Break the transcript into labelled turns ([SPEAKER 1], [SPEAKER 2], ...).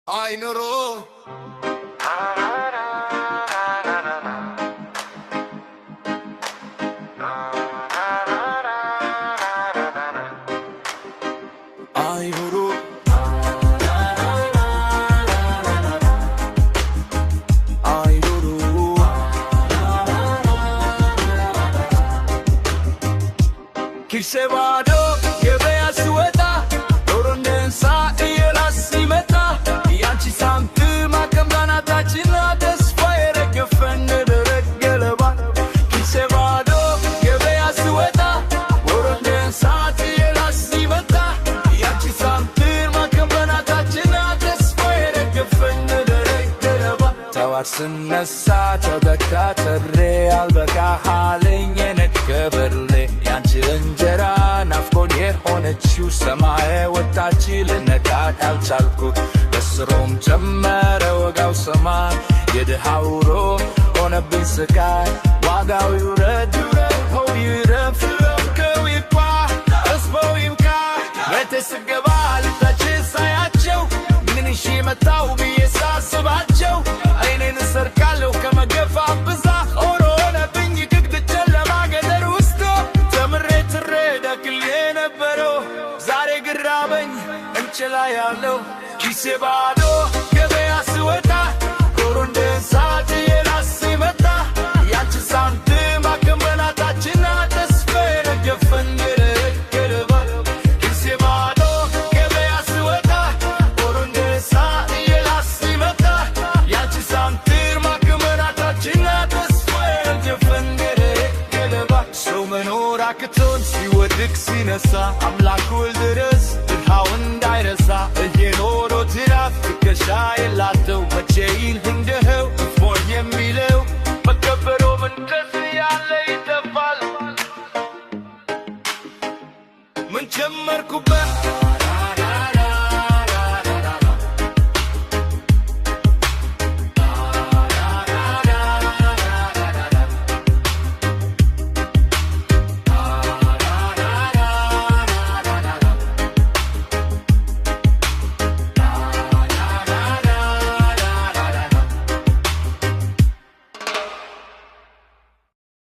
[SPEAKER 1] I know. I know. Kise vado gevea sueta Doronde sa iyela simeta Yanchi samtu makambana tachina Desfaire gefende dereggeleba Kise vado gevea sueta Doronde sa iyela simeta Yanchi samtu makambana tachina Desfaire gefende dereggeleba Tawar snnessa tadakatere albeka halin keberle Yanchi እንጀራ ናፍቆን የሆነችው ሰማይ ወጣች ልነካት አልቻልኩት በስሮም ጨመረ ወጋው ሰማይ የድሃው ኑሮ ሆነብኝ ስቃይ ዋጋው ይውረድ ይውረድ ይረፍ ይረፍከው ይኳ እስበው ይብቃ ቤቴ ስገባ ልጆቼ ሳያቸው ምን እሺ መጣው ብዬ ሳስባቸው አይኔን እሰርቃለሁ ከመገፋ ብዛት ሆነብኝ ግድ ጨለማ ገደል ውስጥ ዛሬ ግራበኝ እንችላ ያለው ኪሴ ባዶ ገበያ ስወጣ ኮሮንደ ሳት የራስ ሲመጣ ያንቺ ሳንቲም አከመናታችና ተስፋዬ ገፈንገረ ገረባ ኪሴ ባዶ ገበያ ስወጣ ኮሮንደ ሳት የራስ ሲመጣ ያንቺ ሳንቲም አከመናታችና ተስፋዬ ገፈንገረ ገረባ ሰው መኖር አቅቶን ሲወድቅ ሲነሳ አምላክ ድረስ ድሃው እንዳይረሳ እየኖሮ ትራፍ ትከሻ የላተው መቼ ይልህ እንደኸው ሞር የሚለው መከበሮ መንፈስ ያለ ይጠፋል ምን ጀመርኩበት